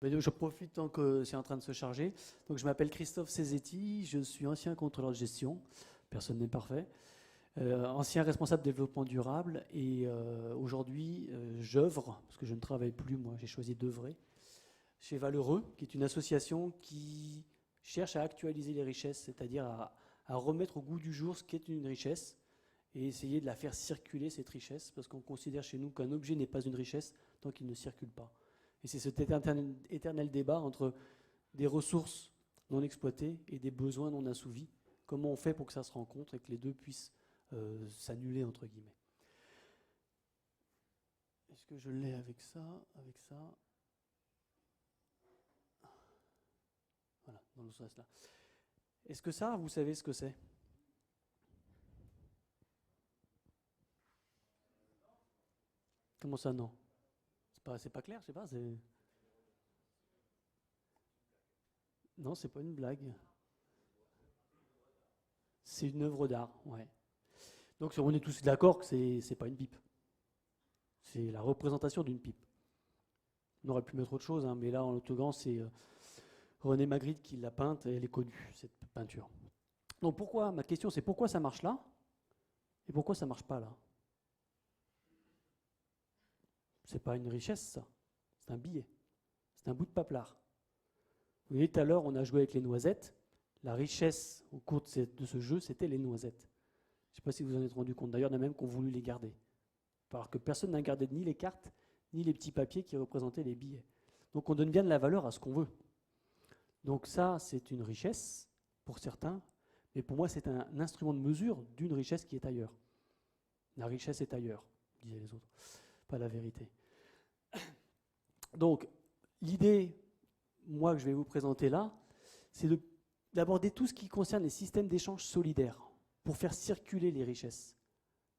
Mais je profite tant que c'est en train de se charger. Donc, je m'appelle Christophe Cesetti, je suis ancien contrôleur de gestion, personne n'est parfait, ancien responsable développement durable et aujourd'hui j'œuvre, parce que je ne travaille plus, moi j'ai choisi d'œuvrer, chez Valeureux, qui est une association qui cherche à actualiser les richesses, c'est-à-dire à remettre au goût du jour ce qu'est une richesse et essayer de la faire circuler, cette richesse, parce qu'on considère chez nous qu'un objet n'est pas une richesse tant qu'il ne circule pas. Et c'est cet éternel débat entre des ressources non exploitées et des besoins non assouvis. Comment on fait pour que ça se rencontre et que les deux puissent s'annuler, entre guillemets. Est-ce que je l'ai avec ça? Avec ça. Voilà, dans le sens là. Est-ce que ça, vous savez ce que c'est? Comment ça, non? C'est pas clair, je sais pas. Non, c'est pas une blague. C'est une œuvre d'art, ouais. Donc on est tous d'accord que c'est pas une pipe. C'est la représentation d'une pipe. On aurait pu mettre autre chose, hein, mais là, en l'occurrence, c'est René Magritte qui l'a peinte et elle est connue, cette peinture. Donc pourquoi, ma question, c'est pourquoi ça marche là et pourquoi ça marche pas là? C'est pas une richesse, ça. C'est un billet. C'est un bout de paplard. Vous voyez, tout à l'heure, on a joué avec les noisettes. La richesse au cours de ce jeu, c'était les noisettes. Je ne sais pas si vous en êtes rendu compte. D'ailleurs, il y en a même qui ont voulu les garder. Alors que personne n'a gardé ni les cartes, ni les petits papiers qui représentaient les billets. Donc on donne bien de la valeur à ce qu'on veut. Donc ça, c'est une richesse pour certains, mais pour moi, c'est un instrument de mesure d'une richesse qui est ailleurs. La richesse est ailleurs, disaient les autres. Pas la vérité. Donc, l'idée, moi, que je vais vous présenter là, c'est d'aborder tout ce qui concerne les systèmes d'échange solidaires pour faire circuler les richesses.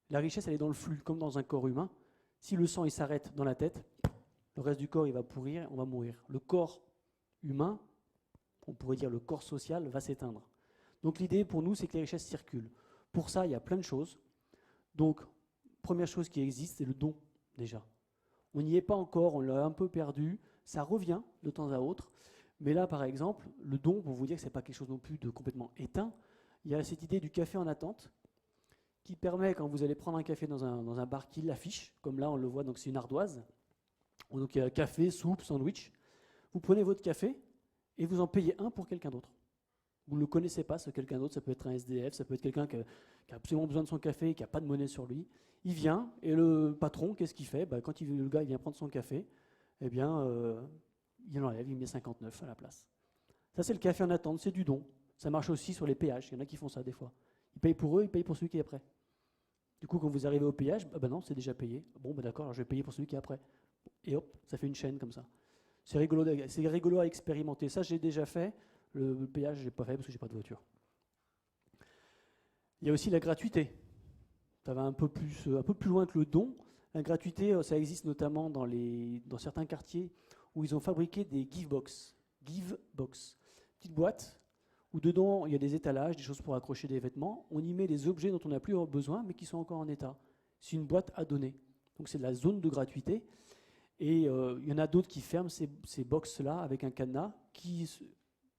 La richesse, elle est dans le flux, comme dans un corps humain. Si le sang il s'arrête dans la tête, le reste du corps il va pourrir, on va mourir. Le corps humain, on pourrait dire le corps social, va s'éteindre. Donc l'idée pour nous, c'est que les richesses circulent. Pour ça, il y a plein de choses. Donc, première chose qui existe, c'est le don, déjà. On n'y est pas encore, on l'a un peu perdu, ça revient de temps à autre. Mais là, par exemple, le don, pour vous dire que ce n'est pas quelque chose non plus de complètement éteint, il y a cette idée du café en attente, qui permet, quand vous allez prendre un café dans un bar qui l'affiche, comme là on le voit, donc c'est une ardoise, donc il y a café, soupe, sandwich, vous prenez votre café et vous en payez un pour quelqu'un d'autre. Vous ne le connaissez pas, ce quelqu'un d'autre, ça peut être un SDF, ça peut être quelqu'un qui a absolument besoin de son café, qui n'a pas de monnaie sur lui. Il vient, et le patron, qu'est-ce qu'il fait? Quand le gars il vient prendre son café, eh bien, il enlève, il met 59 à la place. Ça, c'est le café en attente, c'est du don. Ça marche aussi sur les péages, il y en a qui font ça des fois. Ils payent pour eux, ils payent pour celui qui est après. Du coup, quand vous arrivez au péage, non, c'est déjà payé. Bon, d'accord, alors je vais payer pour celui qui est après. Et hop, ça fait une chaîne comme ça. C'est rigolo à expérimenter. Ça, j'ai déjà fait. Le péage, je n'ai pas fait parce que je n'ai pas de voiture. Il y a aussi la gratuité. Ça va un peu plus loin que le don. La gratuité, ça existe notamment dans certains quartiers où ils ont fabriqué des give box. Give box. Petite boîte où dedans, il y a des étalages, des choses pour accrocher des vêtements. On y met des objets dont on n'a plus besoin, mais qui sont encore en état. C'est une boîte à donner. Donc c'est de la zone de gratuité. Et il y en a d'autres qui ferment ces box-là avec un cadenas.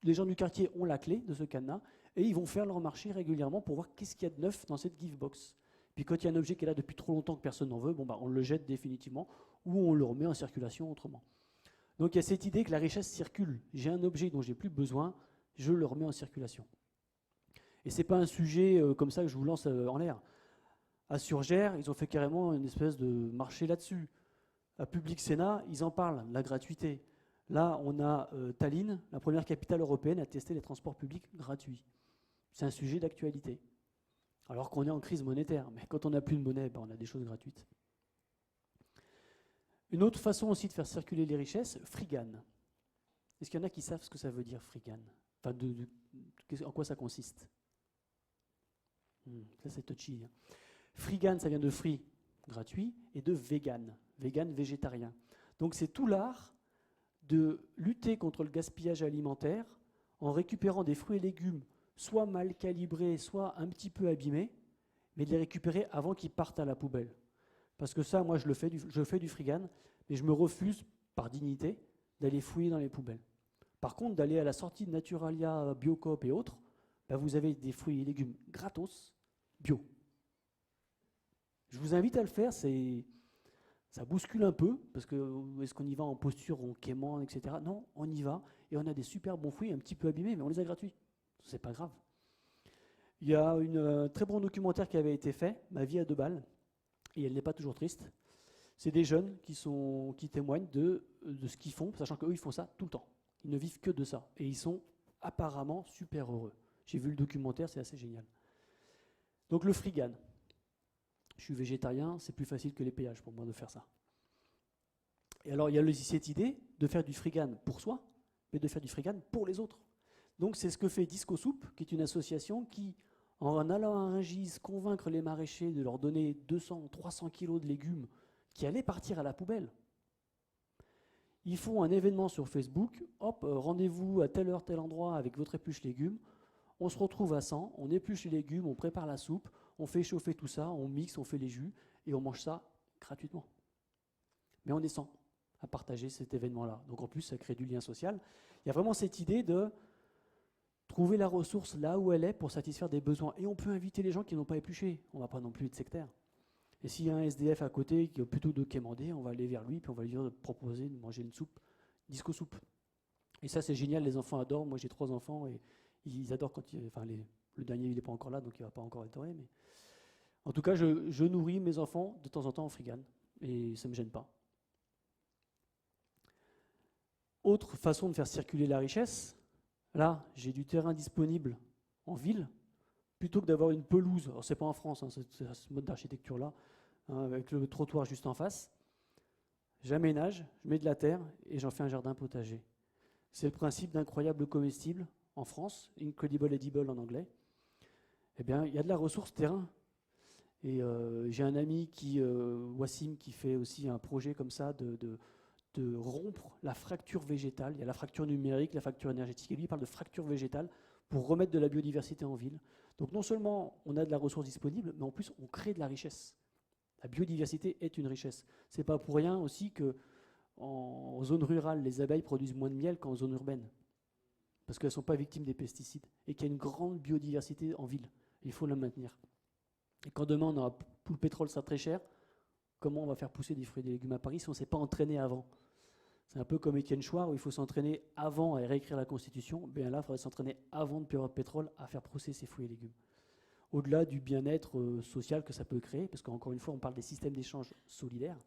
Les gens du quartier ont la clé de ce cadenas et ils vont faire leur marché régulièrement pour voir qu'est-ce qu'il y a de neuf dans cette give box. Puis quand il y a un objet qui est là depuis trop longtemps que personne n'en veut, on le jette définitivement ou on le remet en circulation autrement. Donc il y a cette idée que la richesse circule. J'ai un objet dont j'ai plus besoin, je le remets en circulation. Et ce n'est pas un sujet comme ça que je vous lance en l'air. À Surgères, ils ont fait carrément une espèce de marché là-dessus. À Public Sénat, ils en parlent, la gratuité. Là, on a Tallinn, la première capitale européenne à tester les transports publics gratuits. C'est un sujet d'actualité. Alors qu'on est en crise monétaire. Mais quand on n'a plus de monnaie, on a des choses gratuites. Une autre façon aussi de faire circuler les richesses, frigane. Est-ce qu'il y en a qui savent ce que ça veut dire, frigane? Enfin, en quoi ça consiste? Ça, c'est touchy. Frigane, ça vient de free, gratuit, et de vegan, végétarien. Donc c'est tout l'art de lutter contre le gaspillage alimentaire en récupérant des fruits et légumes soit mal calibrés, soit un petit peu abîmés, mais de les récupérer avant qu'ils partent à la poubelle. Parce que ça, moi, je fais du frigane, mais je me refuse, par dignité, d'aller fouiller dans les poubelles. Par contre, d'aller à la sortie de Naturalia, Biocoop et autres, bah, vous avez des fruits et légumes gratos, bio. Je vous invite à le faire, ça bouscule un peu, parce que est-ce qu'on y va en posture, on quémande, etc. Non, on y va, et on a des super bons fruits, un petit peu abîmés, mais on les a gratuits. C'est pas grave. Il y a un très bon documentaire qui avait été fait, Ma vie à 2 balles, et elle n'est pas toujours triste. C'est des jeunes qui témoignent de ce qu'ils font, sachant qu'eux, ils font ça tout le temps. Ils ne vivent que de ça, et ils sont apparemment super heureux. J'ai vu le documentaire, c'est assez génial. Donc le Freegan. Je suis végétarien, c'est plus facile que les péages pour moi de faire ça. Et alors, il y a cette idée de faire du Freegan pour soi, mais de faire du Freegan pour les autres. Donc, c'est ce que fait Disco Soup, qui est une association qui, en allant à Rungis, convaincre les maraîchers de leur donner 200 ou 300 kilos de légumes qui allaient partir à la poubelle. Ils font un événement sur Facebook, hop, rendez-vous à telle heure, tel endroit avec votre épluche légumes. On se retrouve à 100, on épluche les légumes, on prépare la soupe, on fait chauffer tout ça, on mixe, on fait les jus, et on mange ça gratuitement. Mais on est 100 à partager cet événement-là. Donc en plus, ça crée du lien social. Il y a vraiment cette idée de trouver la ressource là où elle est pour satisfaire des besoins. Et on peut inviter les gens qui n'ont pas épluché. On ne va pas non plus être sectaire. Et s'il y a un SDF à côté qui a plutôt de quémander, on va aller vers lui, puis on va lui proposer de manger une soupe, disco soupe. Et ça, c'est génial, les enfants adorent. Moi, j'ai 3 enfants et ils adorent quand le dernier, il n'est pas encore là, donc il ne va pas encore adorer. Mais en tout cas, je nourris mes enfants de temps en temps en Freegan. Et ça ne me gêne pas. Autre façon de faire circuler la richesse, là, j'ai du terrain disponible en ville, plutôt que d'avoir une pelouse. Alors, c'est pas en France, hein, c'est ce mode d'architecture-là, hein, avec le trottoir juste en face. J'aménage, je mets de la terre et j'en fais un jardin potager. C'est le principe d'incroyable comestible en France, Incredible Edible en anglais. Eh bien, il y a de la ressource terrain. Et j'ai un ami, Wassim, qui fait aussi un projet comme ça de rompre la fracture végétale. Il y a la fracture numérique, la fracture énergétique, et lui il parle de fracture végétale pour remettre de la biodiversité en ville. Donc non seulement on a de la ressource disponible, mais en plus on crée de la richesse. La biodiversité est une richesse. C'est pas pour rien aussi que en zone rurale, les abeilles produisent moins de miel qu'en zone urbaine, parce qu'elles ne sont pas victimes des pesticides, et qu'il y a une grande biodiversité en ville. Il faut la maintenir. Et quand demain tout le pétrole sera très cher, comment on va faire pousser des fruits et des légumes à Paris si on ne s'est pas entraîné avant? C'est un peu comme Étienne Chouard, où il faut s'entraîner avant à réécrire la Constitution. Bien là, il faudrait s'entraîner avant de plus avoir de pétrole à faire pousser ces fruits et légumes. Au-delà du bien-être social que ça peut créer, parce qu'encore une fois, on parle des systèmes d'échange solidaires,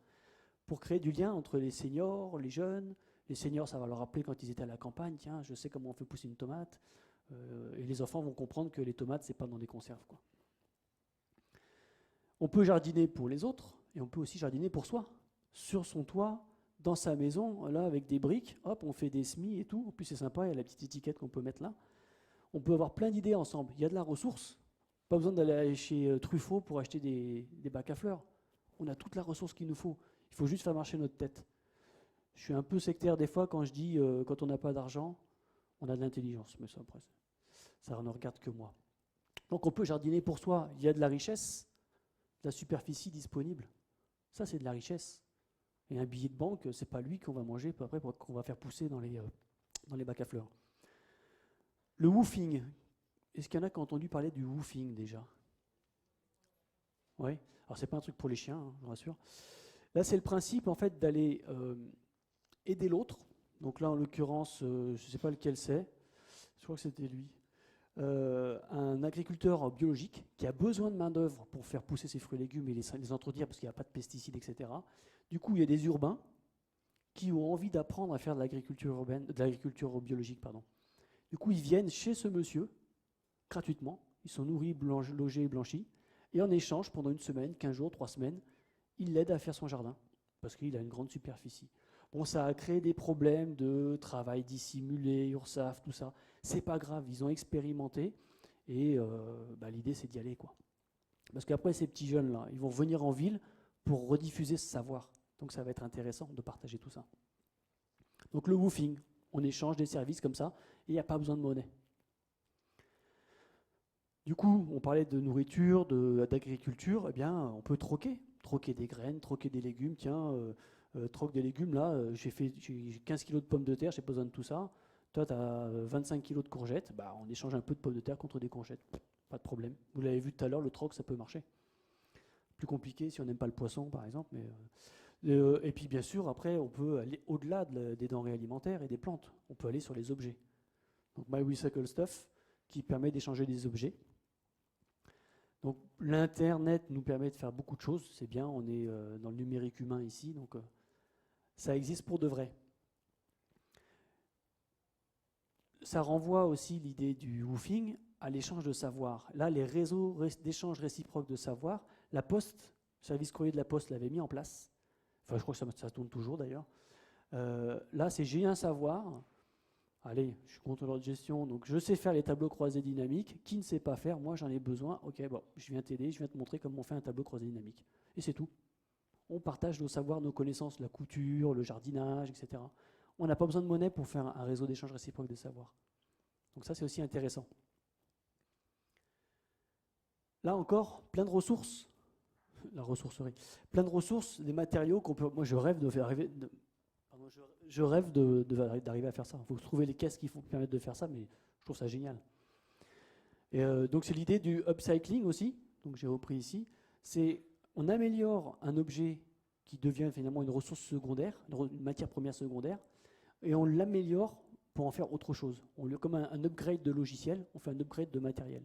pour créer du lien entre les seniors, les jeunes. Les seniors, ça va leur rappeler quand ils étaient à la campagne, tiens, je sais comment on fait pousser une tomate. Et les enfants vont comprendre que les tomates, c'est pas dans des conserves, quoi. On peut jardiner pour les autres, et on peut aussi jardiner pour soi. Sur son toit, dans sa maison, là, avec des briques, hop, on fait des semis et tout. En plus, c'est sympa, il y a la petite étiquette qu'on peut mettre là. On peut avoir plein d'idées ensemble. Il y a de la ressource. Pas besoin d'aller chez Truffaut pour acheter des bacs à fleurs. On a toute la ressource qu'il nous faut. Il faut juste faire marcher notre tête. Je suis un peu sectaire des fois quand je dis quand on n'a pas d'argent, on a de l'intelligence. Mais ça, après, ça ne regarde que moi. Donc on peut jardiner pour soi. Il y a de la richesse, de la superficie disponible. Ça, c'est de la richesse. Et un billet de banque, c'est pas lui qu'on va manger après qu'on va faire pousser dans les bacs à fleurs. Le woofing. Est-ce qu'il y en a qui ont entendu parler du woofing déjà? Oui. Alors c'est pas un truc pour les chiens, hein, je vous rassure. Là, c'est le principe en fait d'aller aider l'autre. Donc là, en l'occurrence, je ne sais pas lequel c'est. Je crois que c'était lui. Un agriculteur biologique qui a besoin de main-d'œuvre pour faire pousser ses fruits et légumes et les entretenir parce qu'il n'y a pas de pesticides, etc. Du coup, il y a des urbains qui ont envie d'apprendre à faire de l'agriculture urbaine, de l'agriculture biologique, pardon. Du coup, ils viennent chez ce monsieur gratuitement. Ils sont nourris, logés, blanchis. Et en échange, pendant 1 semaine, 15 jours, 3 semaines, il l'aide à faire son jardin parce qu'il a une grande superficie. Bon, ça a créé des problèmes de travail dissimulé, URSAF, tout ça. C'est pas grave, ils ont expérimenté et l'idée c'est d'y aller, quoi. Parce qu'après ces petits jeunes là, ils vont venir en ville pour rediffuser ce savoir. Donc ça va être intéressant de partager tout ça. Donc le woofing, on échange des services comme ça et il n'y a pas besoin de monnaie. Du coup, on parlait de nourriture, d'agriculture, eh bien on peut troquer des graines, troquer des légumes. Tiens, troc des légumes, là, j'ai 15 kilos de pommes de terre, j'ai pas besoin de tout ça. Toi, tu as 25 kilos de courgettes, bah, on échange un peu de pommes de terre contre des courgettes. Pas de problème. Vous l'avez vu tout à l'heure, le troc, ça peut marcher. Plus compliqué si on n'aime pas le poisson, par exemple. Et puis, bien sûr, après, on peut aller au-delà des denrées alimentaires et des plantes. On peut aller sur les objets. Donc, My Recycle Stuff, qui permet d'échanger des objets. Donc, l'Internet nous permet de faire beaucoup de choses. C'est bien, on est dans le numérique humain ici. Donc, ça existe pour de vrai. Ça renvoie aussi l'idée du woofing à l'échange de savoir. Là, les réseaux d'échange réciproque de savoir, la Poste, le service courrier de la Poste l'avait mis en place. Enfin, je crois que ça tourne toujours d'ailleurs. Là, c'est j'ai un savoir. Allez, je suis contrôleur de gestion, donc je sais faire les tableaux croisés dynamiques. Qui ne sait pas faire? Moi, j'en ai besoin. Ok, bon, je viens t'aider, je viens te montrer comment on fait un tableau croisé dynamique. Et c'est tout. On partage nos savoirs, nos connaissances, la couture, le jardinage, etc. On n'a pas besoin de monnaie pour faire un réseau d'échange réciproque des savoirs. Donc ça, c'est aussi intéressant. Là encore, plein de ressources. La ressourcerie. Plein de ressources, des matériaux qu'on peut... Moi, je rêve de faire arriver... Je rêve d'arriver à faire ça. Il faut trouver les caisses qui permettent de faire ça, mais je trouve ça génial. Et donc c'est l'idée du upcycling aussi, donc j'ai repris ici. C'est on améliore un objet qui devient finalement une ressource secondaire, une matière première secondaire, et on l'améliore pour en faire autre chose. Comme un upgrade de logiciel, on fait un upgrade de matériel.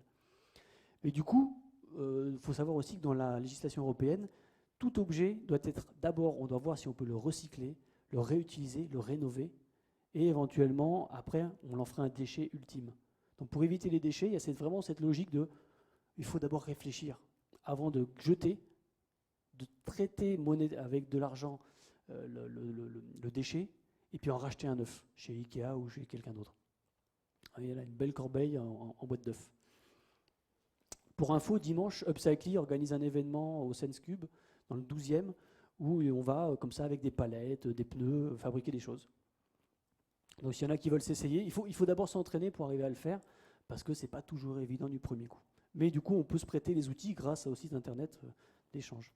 Et du coup, il faut savoir aussi que dans la législation européenne, tout objet doit être d'abord, on doit voir si on peut le recycler, le réutiliser, le rénover, et éventuellement, après, on en fera un déchet ultime. Donc pour éviter les déchets, il y a vraiment cette logique de, il faut d'abord réfléchir avant de jeter, de traiter avec de l'argent le déchet, et puis en racheter un neuf, chez Ikea ou chez quelqu'un d'autre. Il y a là une belle corbeille en boîte d'œufs. Pour info, dimanche, Upcycling organise un événement au Sense Cube, dans le 12e, où on va, comme ça, avec des palettes, des pneus, fabriquer des choses. Donc s'il y en a qui veulent s'essayer, il faut d'abord s'entraîner pour arriver à le faire, parce que ce n'est pas toujours évident du premier coup. Mais du coup, on peut se prêter les outils grâce au site internet d'échange.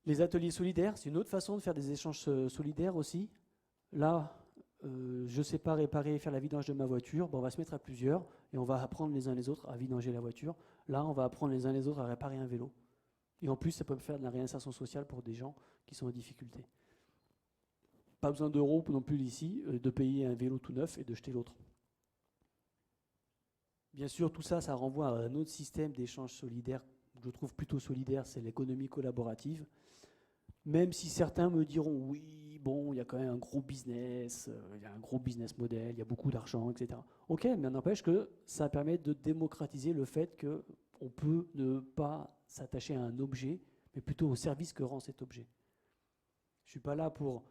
Les ateliers solidaires, c'est une autre façon de faire des échanges solidaires aussi. Là, je ne sais pas réparer et faire la vidange de ma voiture, bon, on va se mettre à plusieurs et on va apprendre les uns les autres à vidanger la voiture. Là, on va apprendre les uns les autres à réparer un vélo. Et en plus, ça peut faire de la réinsertion sociale pour des gens qui sont en difficulté. Pas besoin d'euros non plus ici, de payer un vélo tout neuf et de jeter l'autre. Bien sûr, tout ça, ça renvoie à un autre système d'échange solidaire, que je trouve plutôt solidaire, c'est l'économie collaborative. Même si certains me diront, oui, bon, il y a quand même un gros business, il y a un gros business model, il y a beaucoup d'argent, etc. Ok, mais n'empêche que ça permet de démocratiser le fait qu'on peut ne pas s'attacher à un objet, mais plutôt au service que rend cet objet. Je ne suis pas là pour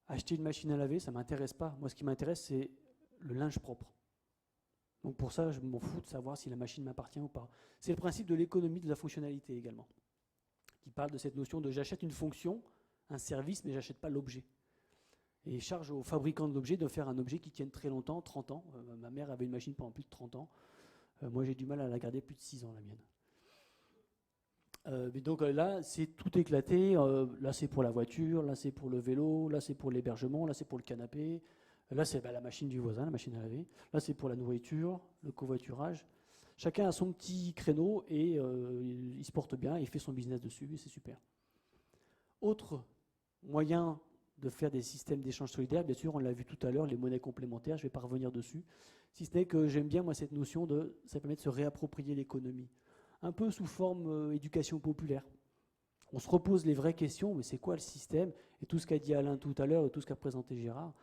acheter une machine à laver, ça ne m'intéresse pas. Moi, ce qui m'intéresse, c'est le linge propre. Donc pour ça, je m'en fous de savoir si la machine m'appartient ou pas. C'est le principe de l'économie de la fonctionnalité également, qui parle de cette notion de j'achète une fonction, un service, mais je n'achète pas l'objet. Et charge aux fabricants de l'objet de faire un objet qui tienne très longtemps, 30 ans. Ma mère avait une machine pendant plus de 30 ans. Moi, j'ai du mal à la garder plus de 6 ans, la mienne. Mais donc là, c'est tout éclaté. Là, c'est pour la voiture, là, c'est pour le vélo, là, c'est pour l'hébergement, là, c'est pour le canapé. Là, c'est la machine du voisin, la machine à laver. Là, c'est pour la nourriture, le covoiturage. Chacun a son petit créneau et il se porte bien, il fait son business dessus et c'est super. Autre moyen de faire des systèmes d'échange solidaire, bien sûr, on l'a vu tout à l'heure, les monnaies complémentaires, je ne vais pas revenir dessus. Si ce n'est que j'aime bien, moi, cette notion de, ça permet de se réapproprier l'économie. Un peu sous forme éducation populaire. On se repose les vraies questions, mais c'est quoi le système? Et tout ce qu'a dit Alain tout à l'heure, tout ce qu'a présenté Gérard,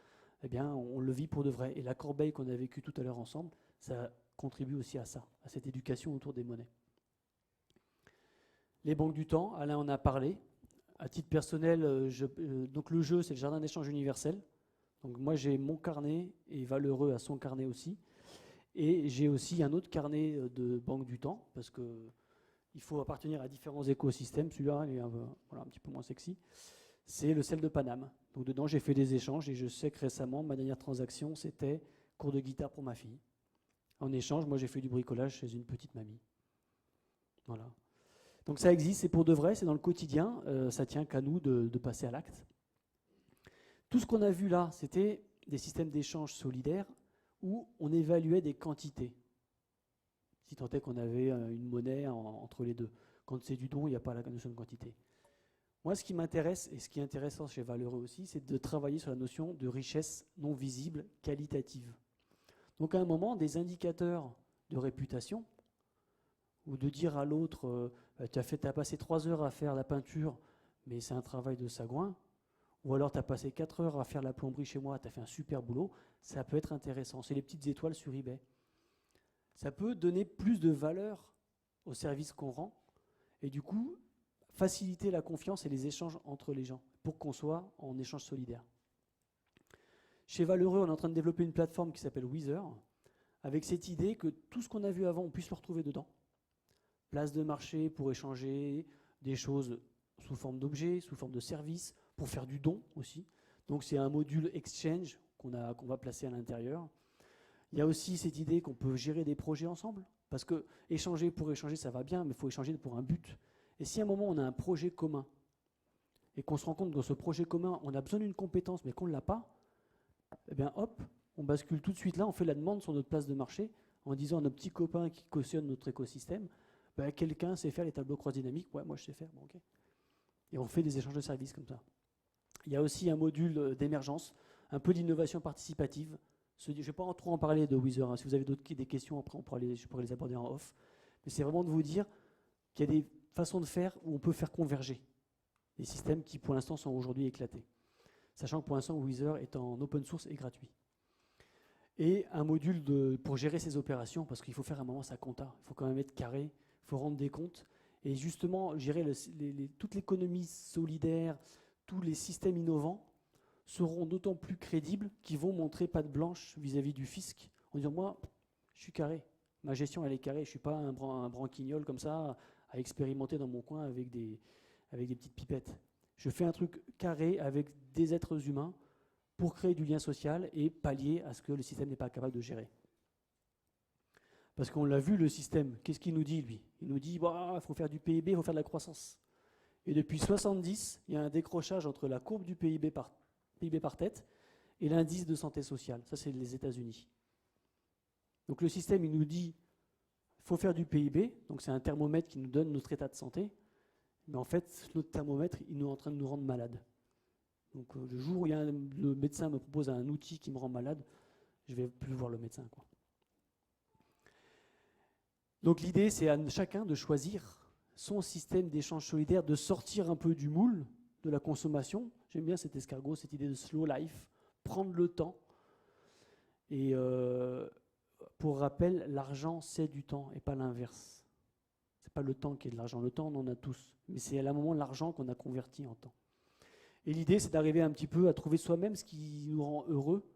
eh bien, on le vit pour de vrai. Et la corbeille qu'on a vécue tout à l'heure ensemble, ça contribue aussi à ça, à cette éducation autour des monnaies. Les banques du temps, Alain en a parlé. À titre personnel, donc le jeu, c'est le jardin d'échange universel. Donc moi, j'ai mon carnet et Valeureux a son carnet aussi. Et j'ai aussi un autre carnet de banque du temps, parce qu'il faut appartenir à différents écosystèmes. Celui-là, il est un petit peu moins sexy. C'est le sel de Paname. Donc dedans, j'ai fait des échanges et je sais que récemment, ma dernière transaction, c'était cours de guitare pour ma fille. En échange, moi, j'ai fait du bricolage chez une petite mamie. Voilà. Donc ça existe, c'est pour de vrai, c'est dans le quotidien, ça tient qu'à nous de passer à l'acte. Tout ce qu'on a vu là, c'était des systèmes d'échange solidaires où on évaluait des quantités, si tant est qu'on avait une monnaie entre les deux. Quand c'est du don, il n'y a pas la notion de quantité. Moi, ce qui m'intéresse, et ce qui est intéressant chez Valeureux aussi, c'est de travailler sur la notion de richesse non visible, qualitative. Donc à un moment, des indicateurs de réputation, ou de dire à l'autre, tu as passé 3 heures à faire la peinture, mais c'est un travail de sagouin, ou alors tu as passé 4 heures à faire la plomberie chez moi, tu as fait un super boulot, ça peut être intéressant. C'est les petites étoiles sur eBay. Ça peut donner plus de valeur au service qu'on rend, et du coup, faciliter la confiance et les échanges entre les gens, pour qu'on soit en échange solidaire. Chez Valeureux, on est en train de développer une plateforme qui s'appelle Weather, avec cette idée que tout ce qu'on a vu avant, on puisse le retrouver dedans. Place de marché pour échanger des choses sous forme d'objets, sous forme de services, pour faire du don aussi. Donc c'est un module exchange qu'on va placer à l'intérieur. Il y a aussi cette idée qu'on peut gérer des projets ensemble, parce que échanger pour échanger, ça va bien, mais il faut échanger pour un but. Et si à un moment on a un projet commun, et qu'on se rend compte que dans ce projet commun, on a besoin d'une compétence, mais qu'on ne l'a pas, eh bien hop, on bascule tout de suite là, on fait la demande sur notre place de marché, en disant à nos petits copains qui cautionnent notre écosystème, quelqu'un sait faire les tableaux cross dynamiques, ouais, moi je sais faire, bon, ok. Et on fait des échanges de services comme ça. Il y a aussi un module d'émergence, un peu d'innovation participative. Je ne vais pas trop en parler de Weather, hein. Si vous avez des questions, après je pourrais les aborder en off. Mais c'est vraiment de vous dire qu'il y a des façons de faire où on peut faire converger des systèmes qui pour l'instant sont aujourd'hui éclatés. Sachant que pour l'instant Weather est en open source et gratuit. Et un module pour gérer ces opérations, parce qu'il faut faire à un moment sa compta, il faut quand même être carré, il faut rendre des comptes. Et justement, gérer toute l'économie solidaire, tous les systèmes innovants seront d'autant plus crédibles qu'ils vont montrer patte blanche vis-à-vis du fisc. En disant, moi, je suis carré, ma gestion elle est carrée, je ne suis pas un branquignol comme ça à expérimenter dans mon coin avec des petites pipettes. Je fais un truc carré avec des êtres humains pour créer du lien social et pallier à ce que le système n'est pas capable de gérer. Parce qu'on l'a vu, le système, qu'est-ce qu'il nous dit, lui? Il nous dit, il faut faire du PIB, il faut faire de la croissance. Et depuis 70, il y a un décrochage entre la courbe du PIB par tête et l'indice de santé sociale. Ça, c'est les États-Unis. Donc le système, il nous dit, il faut faire du PIB, donc c'est un thermomètre qui nous donne notre état de santé, mais en fait, notre thermomètre, il est en train de nous rendre malades. Donc le jour où le médecin me propose un outil qui me rend malade, je ne vais plus voir le médecin, quoi. Donc l'idée, c'est à chacun de choisir son système d'échange solidaire, de sortir un peu du moule de la consommation. J'aime bien cet escargot, cette idée de slow life, prendre le temps. Et pour rappel, l'argent, c'est du temps et pas l'inverse. Ce n'est pas le temps qui est de l'argent. Le temps, on en a tous. Mais c'est à un moment l'argent qu'on a converti en temps. Et l'idée, c'est d'arriver un petit peu à trouver soi-même ce qui nous rend heureux.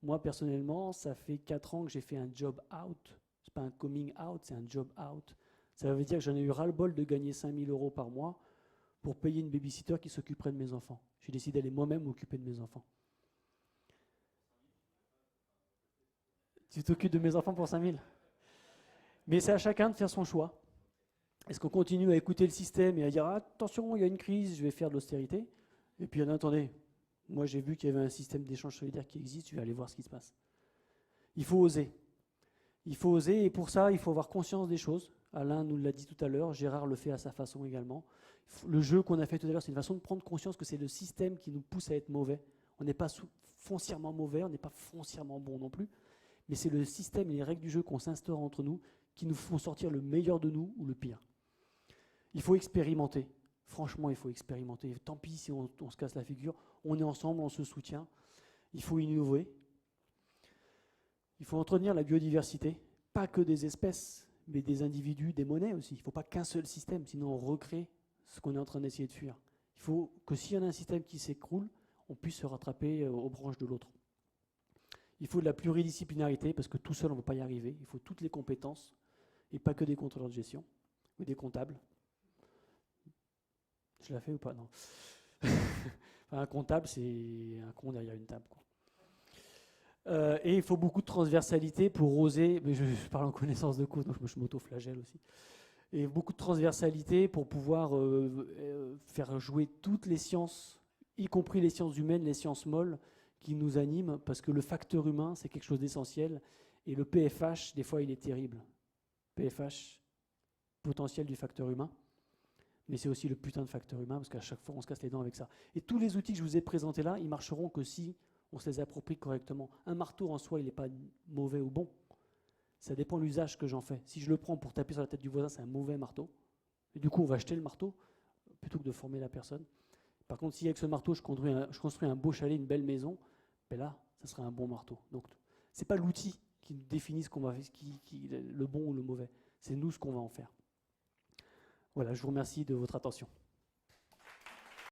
Moi, personnellement, ça fait 4 ans que j'ai fait un job out. Ce n'est pas un coming out, c'est un job out. Ça veut dire que j'en ai eu ras-le-bol de gagner 5 000 € par mois pour payer une babysitter qui s'occuperait de mes enfants. J'ai décidé d'aller moi-même m'occuper de mes enfants. Tu t'occupes de mes enfants pour 5 000 €? Mais c'est à chacun de faire son choix. Est-ce qu'on continue à écouter le système et à dire attention, il y a une crise, je vais faire de l'austérité? Et puis attendez, moi j'ai vu qu'il y avait un système d'échange solidaire qui existe, je vais aller voir ce qui se passe. Il faut oser. Il faut oser et pour ça, il faut avoir conscience des choses. Alain nous l'a dit tout à l'heure, Gérard le fait à sa façon également. Le jeu qu'on a fait tout à l'heure, c'est une façon de prendre conscience que c'est le système qui nous pousse à être mauvais. On n'est pas foncièrement mauvais, on n'est pas foncièrement bon non plus, mais c'est le système et les règles du jeu qu'on s'instaure entre nous qui nous font sortir le meilleur de nous ou le pire. Il faut expérimenter. Franchement, il faut expérimenter. Tant pis si on se casse la figure, on est ensemble, on se soutient. Il faut innover. Il faut entretenir la biodiversité, pas que des espèces, mais des individus, des monnaies aussi. Il ne faut pas qu'un seul système, sinon on recrée ce qu'on est en train d'essayer de fuir. Il faut que s'il y en a un système qui s'écroule, on puisse se rattraper aux branches de l'autre. Il faut de la pluridisciplinarité, parce que tout seul, on ne va pas y arriver. Il faut toutes les compétences, et pas que des contrôleurs de gestion, ou des comptables. Je l'ai fait ou pas? Non. Un comptable, c'est un con derrière une table, quoi. Et il faut beaucoup de transversalité pour oser, mais je parle en connaissance de cause, donc je m'auto-flagelle aussi. Et beaucoup de transversalité pour pouvoir faire jouer toutes les sciences, y compris les sciences humaines, les sciences molles, qui nous animent, parce que le facteur humain, c'est quelque chose d'essentiel. Et le PFH, des fois, il est terrible. PFH, potentiel du facteur humain. Mais c'est aussi le putain de facteur humain, parce qu'à chaque fois, on se casse les dents avec ça. Et tous les outils que je vous ai présentés là, ils marcheront que si on se les approprie correctement. Un marteau en soi, il n'est pas mauvais ou bon. Ça dépend de l'usage que j'en fais. Si je le prends pour taper sur la tête du voisin, c'est un mauvais marteau. Et du coup, on va jeter le marteau, plutôt que de former la personne. Par contre, si avec ce marteau, je construis un beau chalet, une belle maison, ben là, ça sera un bon marteau. Donc, ce n'est pas l'outil qui définit ce qu'on va faire, le bon ou le mauvais. C'est nous ce qu'on va en faire. Voilà, je vous remercie de votre attention.